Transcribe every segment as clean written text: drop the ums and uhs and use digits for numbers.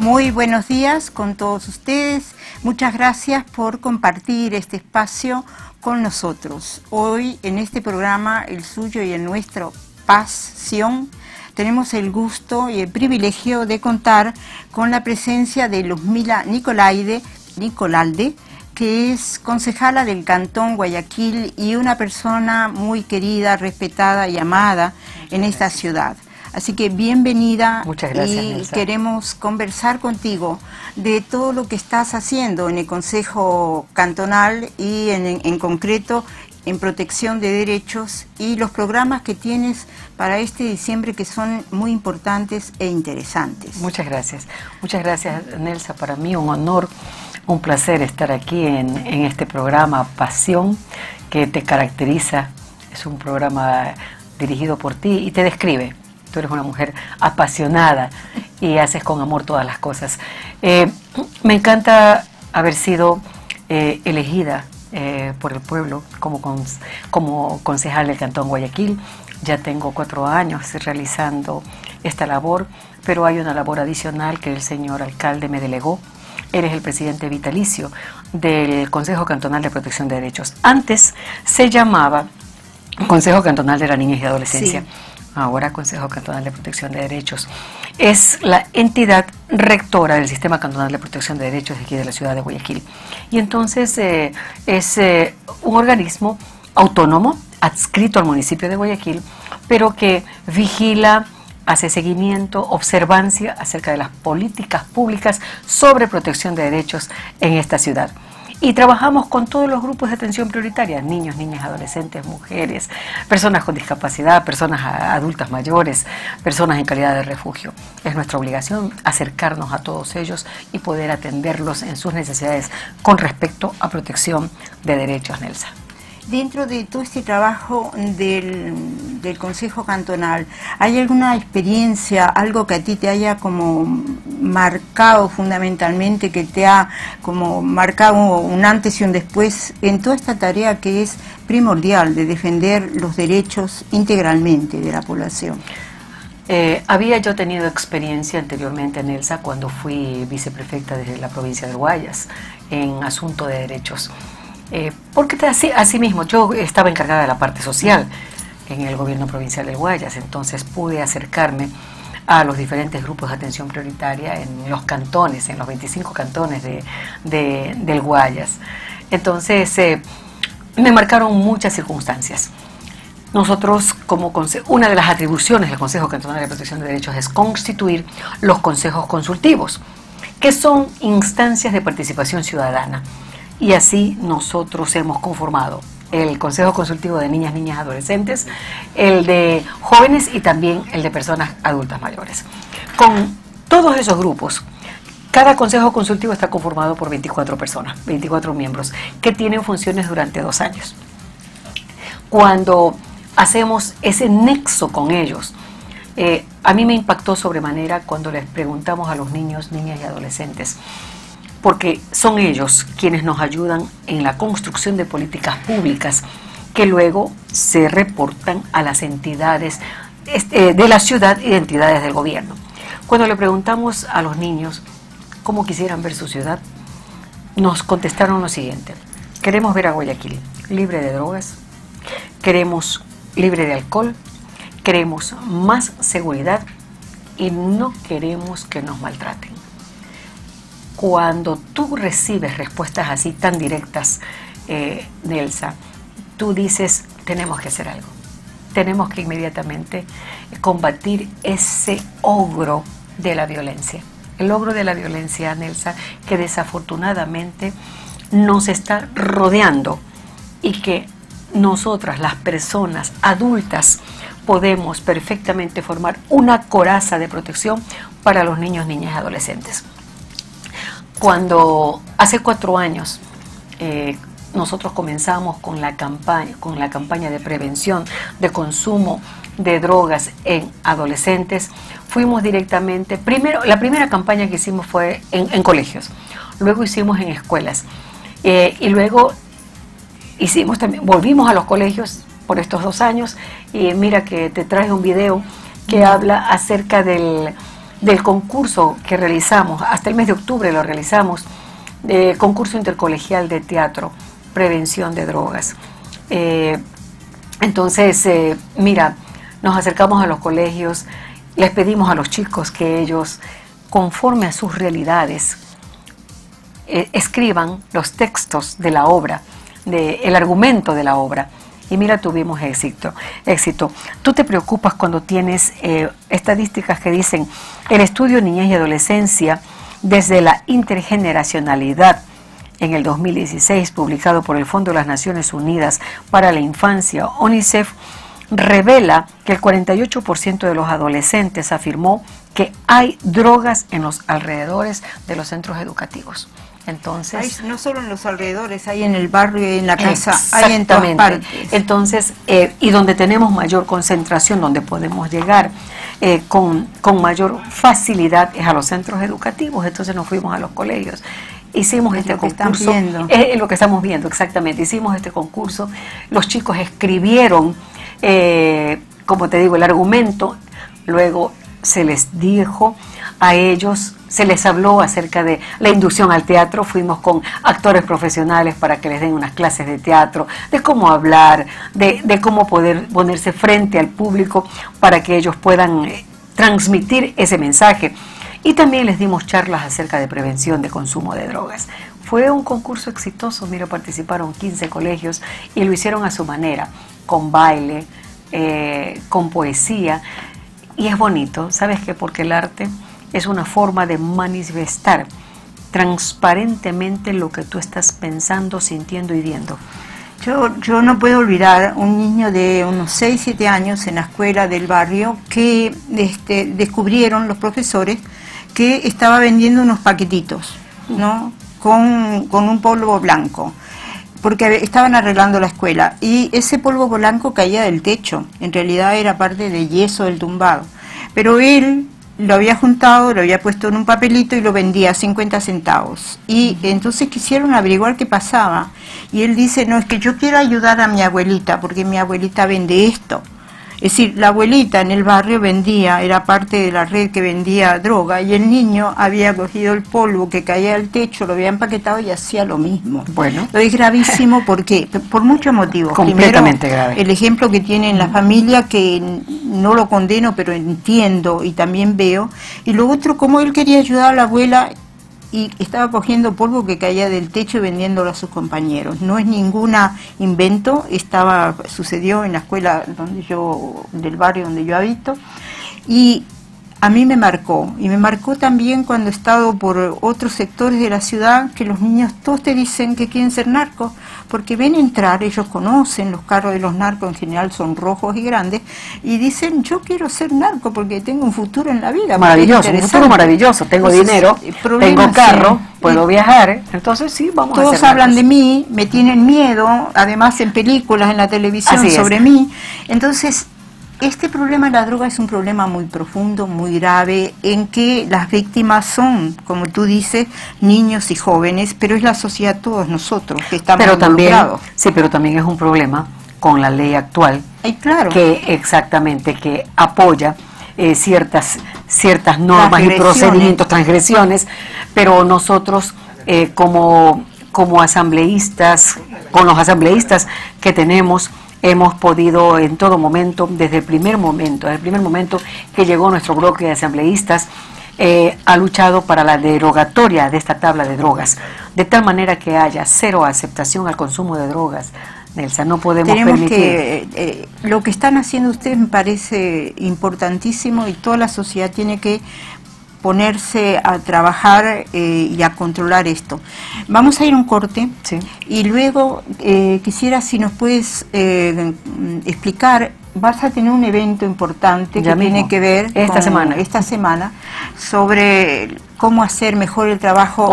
Muy buenos días con todos ustedes. Muchas gracias por compartir este espacio con nosotros. Hoy en este programa, el suyo y el nuestro, Pasión, tenemos el gusto y el privilegio de contar con la presencia de Luzmila Nicolalde, que es concejala del Cantón Guayaquil y una persona muy querida, respetada y amada en esta ciudad. Así que bienvenida. Muchas gracias, y Nelsa. Queremos conversar contigo de todo lo que estás haciendo en el Consejo Cantonal y en concreto en protección de derechos y los programas que tienes para este diciembre que son muy importantes e interesantes. Muchas gracias, Nelsa. Para mí un honor, un placer estar aquí en este programa Pasión que te caracteriza. Es un programa dirigido por ti y te describe. Tú eres una mujer apasionada y haces con amor todas las cosas. Me encanta haber sido elegida por el pueblo como concejal del Cantón Guayaquil. Ya tengo 4 años realizando esta labor, pero hay una labor adicional que el señor alcalde me delegó. Eres el presidente vitalicio del Consejo Cantonal de Protección de Derechos. Antes se llamaba Consejo Cantonal de la Niñez y Adolescencia. Sí. Ahora Consejo Cantonal de Protección de Derechos. Es la entidad rectora del Sistema Cantonal de Protección de Derechos de aquí de la ciudad de Guayaquil. Y entonces es un organismo autónomo, adscrito al municipio de Guayaquil, pero que vigila, hace seguimiento, observancia acerca de las políticas públicas sobre protección de derechos en esta ciudad. Y trabajamos con todos los grupos de atención prioritaria, niños, niñas, adolescentes, mujeres, personas con discapacidad, personas adultas mayores, personas en calidad de refugio. Es nuestra obligación acercarnos a todos ellos y poder atenderlos en sus necesidades con respecto a protección de derechos, Nelsa. Dentro de todo este trabajo del Consejo Cantonal, ¿hay alguna experiencia, algo que a ti te haya como marcado fundamentalmente, que te ha como marcado un antes y un después en toda esta tarea que es primordial de defender los derechos integralmente de la población? Había yo tenido experiencia anteriormente, Nelsa, cuando fui viceprefecta de la provincia de Guayas en asunto de derechos. Porque así mismo yo estaba encargada de la parte social en el gobierno provincial de Guayas, entonces pude acercarme a los diferentes grupos de atención prioritaria en los cantones, en los 25 cantones del Guayas. Entonces me marcaron muchas circunstancias. Nosotros, una de las atribuciones del Consejo Cantonal de Protección de Derechos es constituir los consejos consultivos, que son instancias de participación ciudadana. Y así nosotros hemos conformado el Consejo Consultivo de Niñas, Niñas, Adolescentes, el de jóvenes y también el de personas adultas mayores. Con todos esos grupos, cada Consejo Consultivo está conformado por 24 personas, 24 miembros, que tienen funciones durante 2 años. Cuando hacemos ese nexo con ellos, a mí me impactó sobremanera cuando les preguntamos a los niños, niñas y adolescentes, porque son ellos quienes nos ayudan en la construcción de políticas públicas que luego se reportan a las entidades de la ciudad y de entidades del gobierno. Cuando le preguntamos a los niños cómo quisieran ver su ciudad, nos contestaron lo siguiente: queremos ver a Guayaquil libre de drogas, queremos libre de alcohol, queremos más seguridad y no queremos que nos maltraten. Cuando tú recibes respuestas así tan directas, Nelsa, tú dices, tenemos que hacer algo. Tenemos que inmediatamente combatir ese ogro de la violencia. El ogro de la violencia, Nelsa, que desafortunadamente nos está rodeando y que nosotras, las personas adultas, podemos perfectamente formar una coraza de protección para los niños, niñas y adolescentes. Cuando hace 4 años nosotros comenzamos con la campaña de prevención de consumo de drogas en adolescentes, fuimos directamente, la primera campaña que hicimos fue en colegios, luego hicimos en escuelas y luego volvimos a los colegios por estos 2 años y mira que te traje un video que habla acerca del del concurso que realizamos, hasta el mes de octubre lo realizamos, concurso intercolegial de teatro, prevención de drogas. Entonces, mira, nos acercamos a los colegios, les pedimos a los chicos que ellos, conforme a sus realidades, escriban los textos de la obra, el argumento de la obra. Y mira, tuvimos éxito. Tú te preocupas cuando tienes estadísticas que dicen el estudio Niñez y Adolescencia desde la intergeneracionalidad en el 2016, publicado por el Fondo de las Naciones Unidas para la Infancia, UNICEF, revela que el 48% de los adolescentes afirmó que hay drogas en los alrededores de los centros educativos. Entonces, hay, no solo en los alrededores, hay en el barrio y en la casa, hay en todas partes. Entonces, y donde tenemos mayor concentración, donde podemos llegar con mayor facilidad es a los centros educativos. Entonces nos fuimos a los colegios. Hicimos este concurso, es lo que estamos viendo, exactamente. Hicimos este concurso, los chicos escribieron, como te digo, el argumento, luego se les dijo a ellos, se les habló acerca de la inducción al teatro, fuimos con actores profesionales para que les den unas clases de teatro, de cómo hablar, de cómo poder ponerse frente al público para que ellos puedan transmitir ese mensaje. Y también les dimos charlas acerca de prevención de consumo de drogas. Fue un concurso exitoso, mira, participaron 15 colegios y lo hicieron a su manera, con baile, con poesía. Y es bonito, ¿sabes qué? Porque el arte es una forma de manifestar transparentemente lo que tú estás pensando, sintiendo y viendo. Yo no puedo olvidar un niño de unos 6, 7 años en la escuela del barrio que descubrieron los profesores que estaba vendiendo unos paquetitos, ¿no? Con un polvo blanco, porque estaban arreglando la escuela y ese polvo blanco caía del techo, en realidad era parte de yeso del tumbado, pero él lo había juntado, lo había puesto en un papelito y lo vendía a 50 centavos. Y entonces quisieron averiguar qué pasaba. Y él dice, no, es que yo quiero ayudar a mi abuelita, porque mi abuelita vende esto. Es decir, la abuelita en el barrio vendía, era parte de la red que vendía droga, y el niño había cogido el polvo que caía del techo, lo había empaquetado y hacía lo mismo. Bueno. Lo es gravísimo porque, por muchos motivos. Completamente Primero, grave. El ejemplo que tiene en la familia, que no lo condeno, pero entiendo y también veo. Y lo otro, cómo él quería ayudar a la abuela y estaba cogiendo polvo que caía del techo y vendiéndolo a sus compañeros. No es ninguna invento, sucedió en la escuela del barrio donde yo habito, y a mí me marcó, y me marcó también cuando he estado por otros sectores de la ciudad, que los niños todos te dicen que quieren ser narcos, porque ven entrar, ellos conocen, los carros de los narcos en general son rojos y grandes, y dicen, yo quiero ser narco porque tengo un futuro en la vida. Maravilloso, un futuro maravilloso, tengo dinero, tengo carro, puedo viajar, entonces sí, vamos a ser narcos. Todos hablan de mí, me tienen miedo, además en películas, en la televisión sobre mí, entonces este problema de la droga es un problema muy profundo, muy grave, en que las víctimas son, como tú dices, niños y jóvenes, pero es la sociedad, todos nosotros que estamos involucrados. Sí, pero también es un problema con la ley actual, claro, que apoya ciertas normas y procedimientos, transgresiones, pero nosotros como asambleístas, con los asambleístas que tenemos, hemos podido en todo momento, desde el primer momento que llegó nuestro bloque de asambleístas, ha luchado para la derogatoria de esta tabla de drogas, de tal manera que haya cero aceptación al consumo de drogas. Nelsa, no podemos permitir. Lo que están haciendo ustedes me parece importantísimo y toda la sociedad tiene que ponerse a trabajar y a controlar esto. Vamos a ir a un corte, sí, y luego quisiera si nos puedes explicar, vas a tener un evento importante que tiene que ver esta semana sobre cómo hacer mejor el trabajo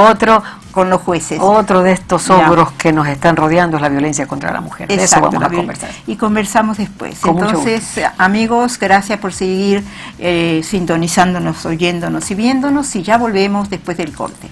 con los jueces. Otro de estos ogros que nos están rodeando es la violencia contra la mujer. De eso vamos a conversar. Y conversamos después. Entonces, amigos, gracias por seguir sintonizándonos, oyéndonos y viéndonos, y ya volvemos después del corte.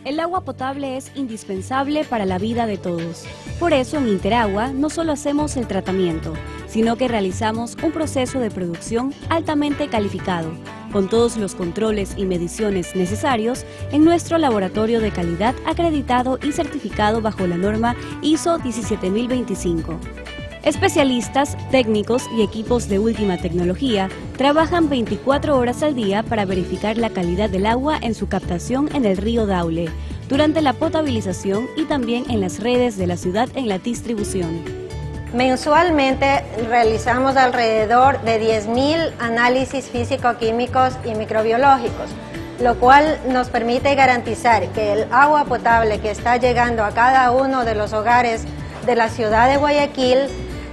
El agua potable es indispensable para la vida de todos. Por eso en Interagua no solo hacemos el tratamiento, sino que realizamos un proceso de producción altamente calificado, con todos los controles y mediciones necesarios en nuestro laboratorio de calidad acreditado y certificado bajo la norma ISO 17025. Especialistas, técnicos y equipos de última tecnología trabajan 24 horas al día para verificar la calidad del agua en su captación en el río Daule, durante la potabilización y también en las redes de la ciudad en la distribución. Mensualmente realizamos alrededor de 10.000 análisis físico-químicos y microbiológicos, lo cual nos permite garantizar que el agua potable que está llegando a cada uno de los hogares de la ciudad de Guayaquil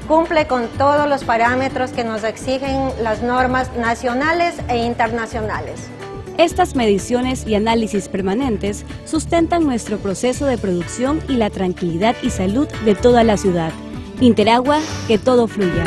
cumple con todos los parámetros que nos exigen las normas nacionales e internacionales. Estas mediciones y análisis permanentes sustentan nuestro proceso de producción y la tranquilidad y salud de toda la ciudad. Interagua, que todo fluya.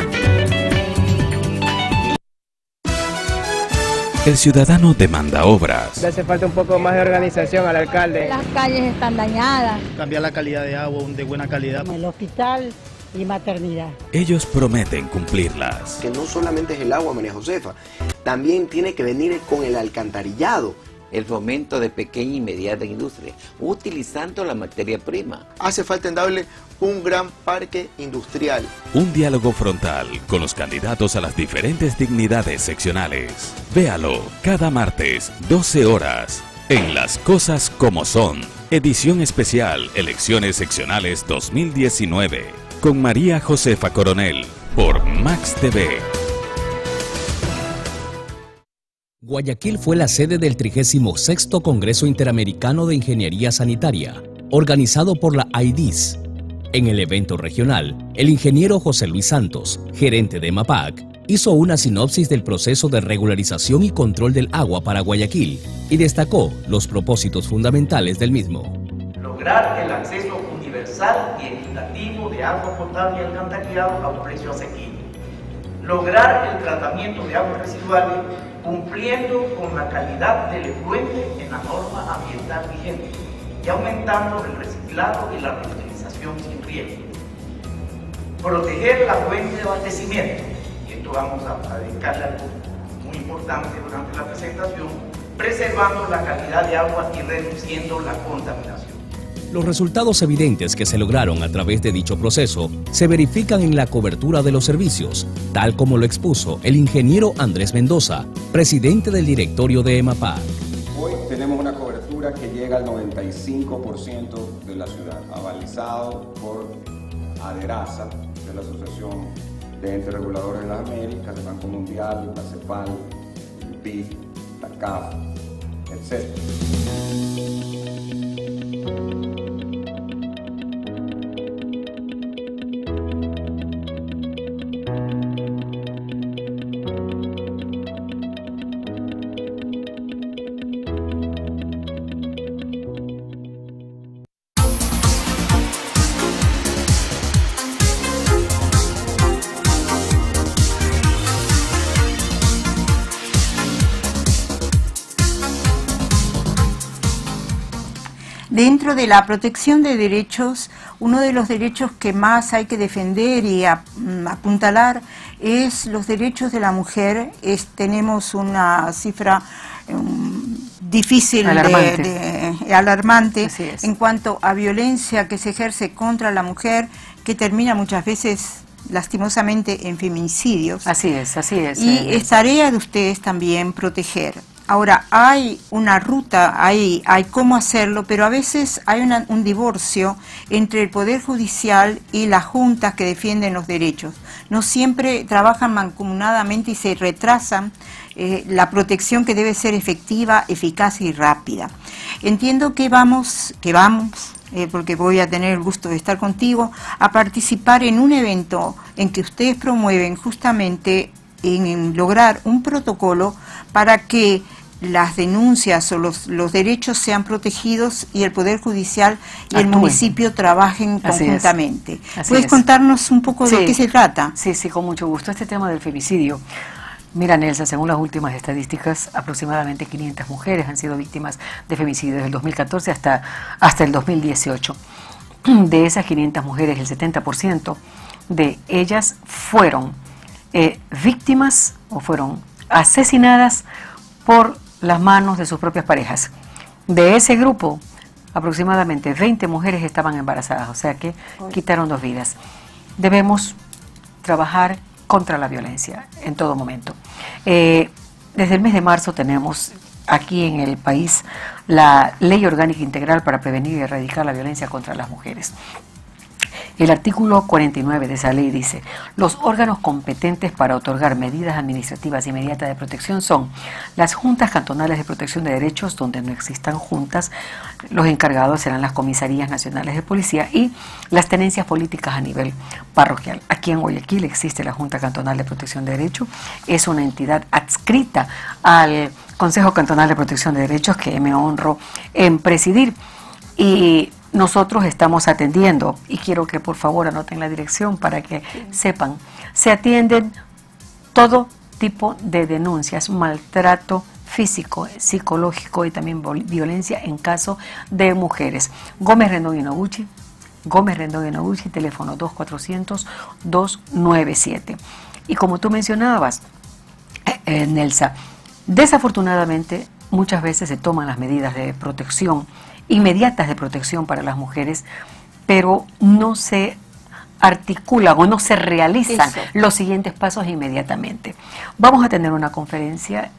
El ciudadano demanda obras. Le hace falta un poco más de organización al alcalde. Las calles están dañadas. Cambiar la calidad de agua, de buena calidad. El hospital y maternidad. Ellos prometen cumplirlas. Que no solamente es el agua, María Josefa, también tiene que venir con el alcantarillado. El fomento de pequeña y mediana industria, utilizando la materia prima. Hace falta en Daule un gran parque industrial. Un diálogo frontal con los candidatos a las diferentes dignidades seccionales. Véalo cada martes, 12 horas, en Las Cosas Como Son. Edición especial Elecciones Seccionales 2019. Con María Josefa Coronel, por Max TV. Guayaquil fue la sede del 36º Congreso Interamericano de Ingeniería Sanitaria, organizado por la AIDIS. En el evento regional, el ingeniero José Luis Santos, gerente de EMAPAC, hizo una sinopsis del proceso de regularización y control del agua para Guayaquil y destacó los propósitos fundamentales del mismo. Lograr el acceso universal y equitativo de agua potable y alcantarillado a un precio asequible. Lograr el tratamiento de aguas residuales cumpliendo con la calidad del efluente en la norma ambiental vigente y aumentando el reciclado y la reutilización sin riesgo. Proteger la fuente de abastecimiento, y esto vamos a dedicarle algo muy importante durante la presentación, preservando la calidad de agua y reduciendo la contaminación. Los resultados evidentes que se lograron a través de dicho proceso se verifican en la cobertura de los servicios, tal como lo expuso el ingeniero Andrés Mendoza, presidente del directorio de EMAPAC. Hoy tenemos una cobertura que llega al 95% de la ciudad, avalizado por ADERASA, de la Asociación de Entes Reguladores de las Américas, el Banco Mundial, la CEPAL, el BID, la CAF, etc. Dentro de la protección de derechos, uno de los derechos que más hay que defender y apuntalar es los derechos de la mujer. Tenemos una cifra difícil, alarmante en cuanto a violencia que se ejerce contra la mujer, que termina muchas veces lastimosamente en feminicidios. Así es. Y es tarea de ustedes también proteger. Ahora, hay una ruta, hay cómo hacerlo, pero a veces hay un divorcio entre el Poder Judicial y las juntas que defienden los derechos. No siempre trabajan mancomunadamente y se retrasan la protección que debe ser efectiva, eficaz y rápida. Entiendo que vamos, porque voy a tener el gusto de estar contigo, a participar en un evento en que ustedes promueven justamente en lograr un protocolo para que las denuncias o los derechos sean protegidos y el Poder Judicial y el municipio trabajen conjuntamente. ¿Puedes contarnos un poco de qué se trata? Sí, con mucho gusto. Este tema del femicidio Mira, Nelsa, según las últimas estadísticas, aproximadamente 500 mujeres han sido víctimas de femicidio desde el 2014 hasta el 2018. De esas 500 mujeres, el 70% de ellas fueron víctimas o fueron asesinadas por las manos de sus propias parejas. De ese grupo, aproximadamente 20 mujeres estaban embarazadas, o sea que quitaron 2 vidas. Debemos trabajar contra la violencia en todo momento. Desde el mes de marzo tenemos aquí en el país la Ley Orgánica Integral para prevenir y erradicar la violencia contra las mujeres. El artículo 49 de esa ley dice: los órganos competentes para otorgar medidas administrativas inmediatas de protección son las juntas cantonales de protección de derechos, donde no existan juntas, los encargados serán las comisarías nacionales de policía y las tenencias políticas a nivel parroquial. Aquí en Guayaquil existe la Junta Cantonal de Protección de Derechos, es una entidad adscrita al Consejo Cantonal de Protección de Derechos que me honro en presidir, y nosotros estamos atendiendo, y quiero que por favor anoten la dirección para que sepan, se atienden todo tipo de denuncias, maltrato físico, psicológico y también violencia en caso de mujeres. Gómez Rendón y Noguchi, teléfono 2400-297. Y como tú mencionabas, Nelsa, desafortunadamente muchas veces se toman las medidas de protección inmediatas de protección para las mujeres, pero no se articulan o no se realizan los siguientes pasos inmediatamente. Vamos a tener una conferencia,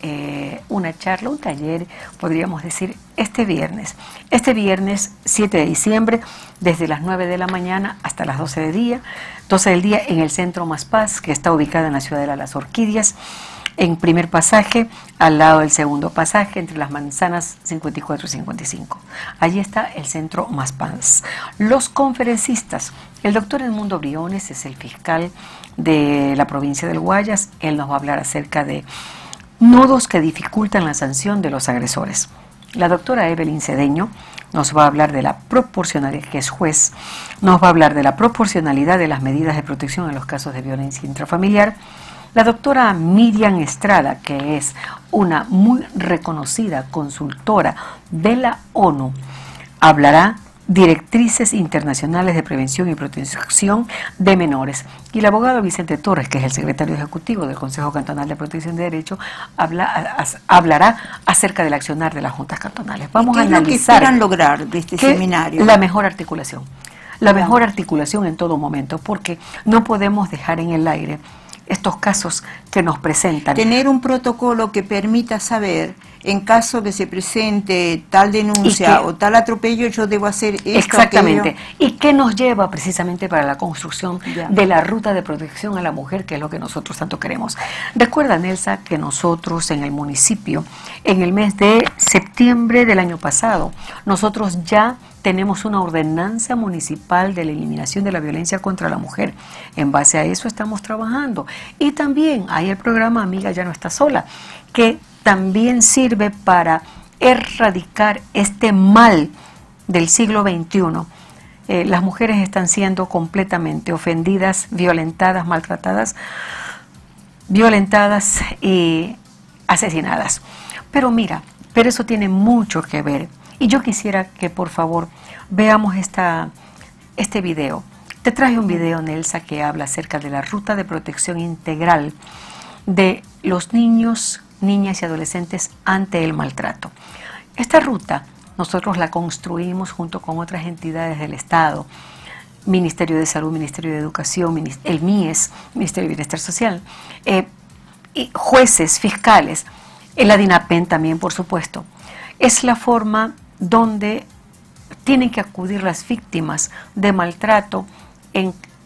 una charla, un taller, podríamos decir, este viernes 7 de diciembre, desde las 9 de la mañana hasta las 12 del día en el Centro Más Paz, que está ubicado en la Ciudadela Las Orquídeas, en primer pasaje, al lado del segundo pasaje, entre las manzanas 54 y 55. Allí está el Centro Más Paz. Los conferencistas: el doctor Edmundo Briones es el fiscal de la provincia del Guayas. Él nos va a hablar acerca de nudos que dificultan la sanción de los agresores. La doctora Evelyn Cedeño nos va a hablar de la proporcionalidad, que es juez, nos va a hablar de la proporcionalidad de las medidas de protección en los casos de violencia intrafamiliar. La doctora Miriam Estrada, que es una muy reconocida consultora de la ONU, hablará directrices internacionales de prevención y protección de menores. Y el abogado Vicente Torres, que es el secretario ejecutivo del Consejo Cantonal de Protección de Derechos, hablará acerca del accionar de las juntas cantonales. Vamos a analizar qué es lo que esperan lograr de este seminario. La mejor articulación. La mejor articulación en todo momento, porque no podemos dejar en el aire estos casos que nos presentan. Tener un protocolo que permita saber, en caso que se presente tal denuncia o tal atropello, yo debo hacer esto. Exactamente. Aquello. Y que nos lleva precisamente para la construcción de la ruta de protección a la mujer, que es lo que nosotros tanto queremos. Recuerda, Nelsa, que nosotros en el municipio, en el mes de septiembre del año pasado, nosotros ya tenemos una ordenanza municipal de la eliminación de la violencia contra la mujer. En base a eso estamos trabajando. Y también hay el programa Amiga Ya No Está Sola, que también sirve para erradicar este mal del siglo XXI. Las mujeres están siendo completamente ofendidas, violentadas, maltratadas, y asesinadas. Pero mira, pero eso tiene mucho que ver. Y yo quisiera que por favor veamos este video. Te traje un video, Nelsa, que habla acerca de la ruta de protección integral de los niños, niñas y adolescentes ante el maltrato. Esta ruta nosotros la construimos junto con otras entidades del Estado, Ministerio de Salud, Ministerio de Educación, el MIES, Ministerio de Bienestar Social, y jueces, fiscales, la DINAPEN también, por supuesto. Es la forma donde tienen que acudir las víctimas de maltrato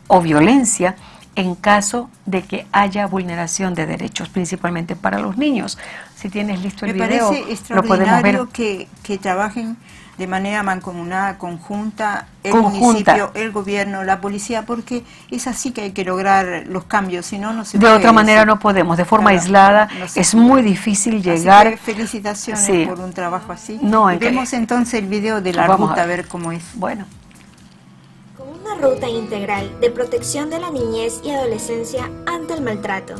o violencia en caso de que haya vulneración de derechos, principalmente para los niños. Si tienes listo el video, parece extraordinario que trabajen de manera mancomunada, conjunta, el municipio, el gobierno, la policía, porque es así que hay que lograr los cambios, si no, no se puede. De otra manera no podemos, de forma aislada, es muy difícil llegar. Así que felicitaciones por un trabajo así. Vemos entonces el video de la ruta, a ver cómo es. Bueno. Con una ruta integral de protección de la niñez y adolescencia ante el maltrato,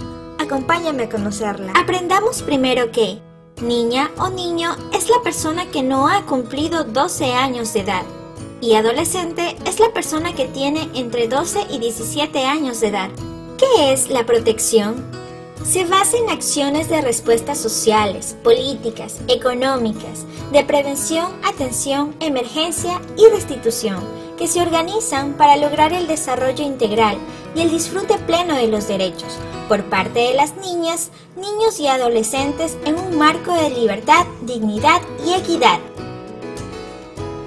Acompáñame a conocerla. Aprendamos primero que niña o niño es la persona que no ha cumplido 12 años de edad y adolescente es la persona que tiene entre 12 y 17 años de edad. ¿Qué es la protección? Se basa en acciones de respuestas sociales, políticas, económicas, de prevención, atención, emergencia y restitución, que se organizan para lograr el desarrollo integral y el disfrute pleno de los derechos por parte de las niñas, niños y adolescentes en un marco de libertad, dignidad y equidad.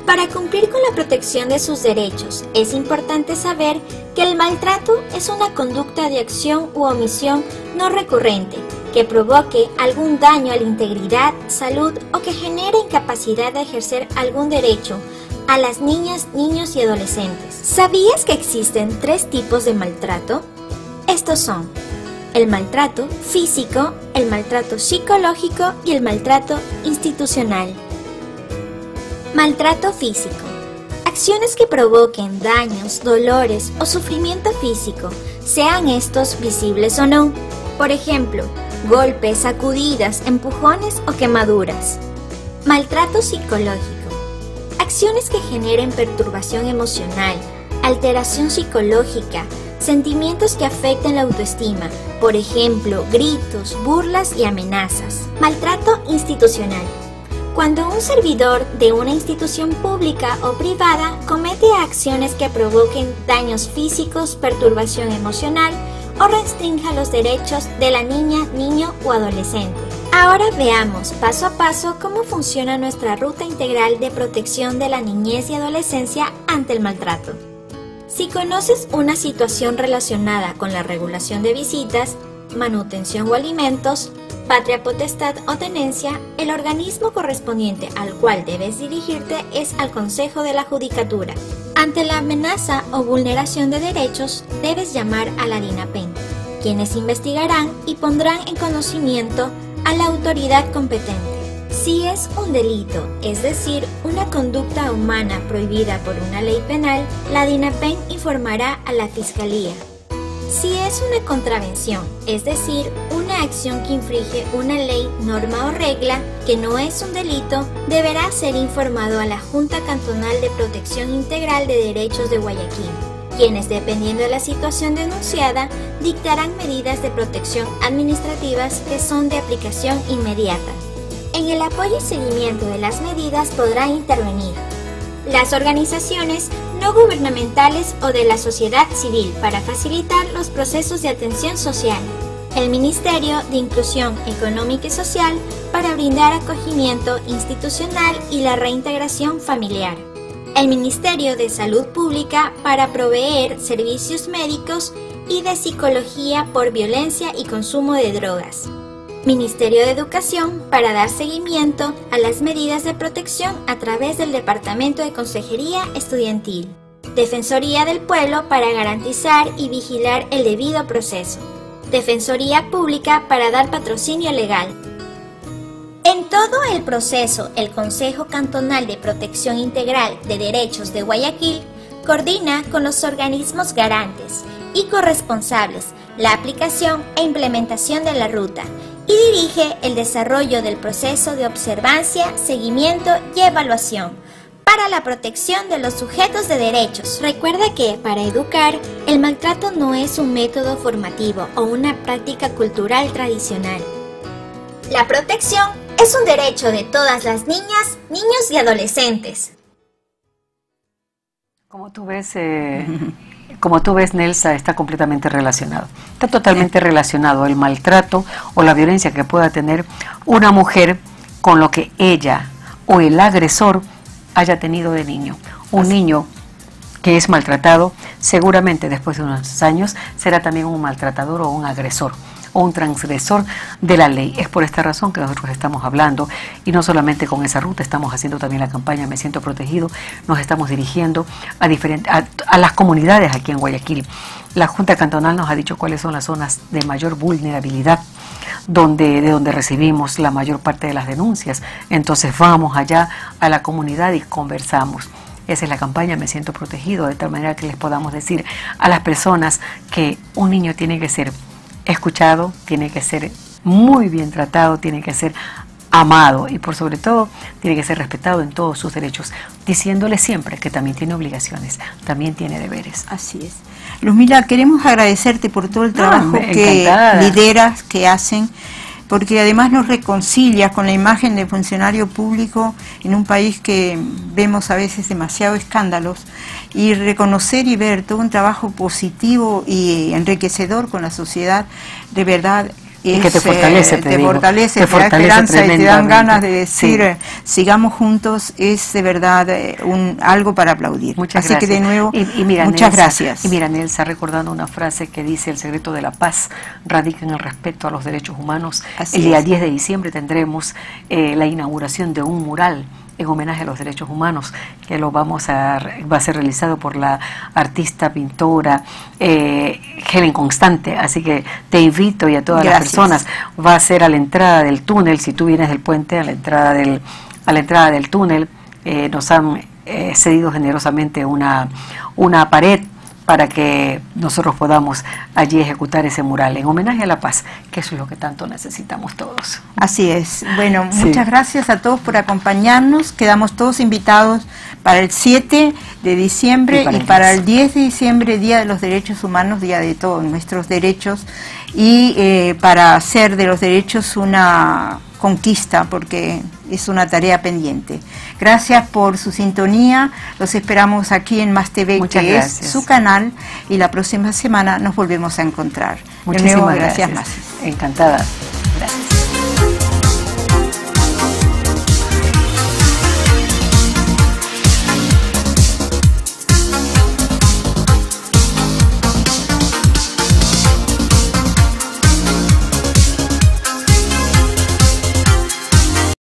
Para cumplir con la protección de sus derechos, es importante saber que el maltrato es una conducta de acción u omisión no recurrente que provoque algún daño a la integridad, salud o que genere incapacidad de ejercer algún derecho a las niñas, niños y adolescentes. ¿Sabías que existen 3 tipos de maltrato? Estos son el maltrato físico, el maltrato psicológico y el maltrato institucional. Maltrato físico. Acciones que provoquen daños, dolores o sufrimiento físico, sean estos visibles o no. Por ejemplo, golpes, sacudidas, empujones o quemaduras. Maltrato psicológico. Acciones que generen perturbación emocional, alteración psicológica, sentimientos que afecten la autoestima, por ejemplo, gritos, burlas y amenazas. Maltrato institucional. Cuando un servidor de una institución pública o privada comete acciones que provoquen daños físicos, perturbación emocional o restrinja los derechos de la niña, niño o adolescente. Ahora veamos paso a paso cómo funciona nuestra ruta integral de protección de la niñez y adolescencia ante el maltrato. Si conoces una situación relacionada con la regulación de visitas, manutención o alimentos, patria potestad o tenencia, el organismo correspondiente al cual debes dirigirte es al Consejo de la Judicatura. Ante la amenaza o vulneración de derechos, debes llamar a la DINAPEN, quienes investigarán y pondrán en conocimiento a la autoridad competente. Si es un delito, es decir, una conducta humana prohibida por una ley penal, la DINAPEN informará a la Fiscalía. Si es una contravención, es decir, una acción que infringe una ley, norma o regla que no es un delito, deberá ser informado a la Junta Cantonal de Protección Integral de Derechos de Guayaquil, quienes, dependiendo de la situación denunciada, dictarán medidas de protección administrativas que son de aplicación inmediata. En el apoyo y seguimiento de las medidas podrán intervenir las organizaciones no gubernamentales o de la sociedad civil para facilitar los procesos de atención social, el Ministerio de Inclusión Económica y Social para brindar acogimiento institucional y la reintegración familiar, el Ministerio de Salud Pública para proveer servicios médicos y de psicología por violencia y consumo de drogas, Ministerio de Educación para dar seguimiento a las medidas de protección a través del Departamento de Consejería Estudiantil, Defensoría del Pueblo para garantizar y vigilar el debido proceso, Defensoría Pública para dar patrocinio legal. En todo el proceso, el Consejo Cantonal de Protección Integral de Derechos de Guayaquil coordina con los organismos garantes y corresponsables la aplicación e implementación de la ruta y dirige el desarrollo del proceso de observancia, seguimiento y evaluación para la protección de los sujetos de derechos. Recuerda que, para educar, el maltrato no es un método formativo o una práctica cultural tradicional. La protección es un derecho de todas las niñas, niños y adolescentes. Como tú ves, Nelsa, está completamente relacionado. Está totalmente relacionado el maltrato o la violencia que pueda tener una mujer con lo que ella o el agresor haya tenido de niño. Un niño que es maltratado, seguramente después de unos años será también un maltratador o un agresor o un transgresor de la ley. Es por esta razón que nosotros estamos hablando, y no solamente con esa ruta, estamos haciendo también la campaña Me Siento Protegido. Nos estamos dirigiendo a las comunidades aquí en Guayaquil. La Junta Cantonal nos ha dicho cuáles son las zonas de mayor vulnerabilidad, de donde recibimos la mayor parte de las denuncias. Entonces vamos allá a la comunidad y conversamos. Esa es la campaña Me Siento Protegido, de tal manera que les podamos decir a las personas que un niño tiene que ser escuchado, tiene que ser muy bien tratado, tiene que ser amado y por sobre todo tiene que ser respetado en todos sus derechos, diciéndole siempre que también tiene obligaciones, también tiene deberes. Así es. Luzmila, queremos agradecerte por todo el trabajo que lideras, que hacen, porque además nos reconcilia con la imagen de funcionario público en un país que vemos a veces demasiados escándalos, y reconocer y ver todo un trabajo positivo y enriquecedor con la sociedad, de verdad. Y que te fortalece, te fortalece, te da esperanza y te dan ganas de decir, sigamos juntos, es de verdad algo para aplaudir. Muchas gracias. Así que de nuevo, muchas gracias. Y mira, Nelsa, recordando una frase que dice: el secreto de la paz radica en el respeto a los derechos humanos. El día 10 de diciembre tendremos la inauguración de un mural en homenaje a los derechos humanos, que va a ser realizado por la artista pintora Helen Constante, así que te invito, y a todas las personas, va a ser a la entrada del túnel. Si tú vienes del puente, a la entrada del túnel, nos han cedido generosamente una pared para que nosotros podamos allí ejecutar ese mural en homenaje a la paz, que eso es lo que tanto necesitamos todos. Así es. Bueno, muchas gracias a todos por acompañarnos. Quedamos todos invitados para el 7 de diciembre y para el 10 de diciembre, Día de los Derechos Humanos, Día de todos nuestros derechos, y para hacer de los derechos una conquista, porque es una tarea pendiente. Gracias por su sintonía, los esperamos aquí en Más TV, que es su canal, y la próxima semana nos volvemos a encontrar. Muchísimas gracias. Encantada.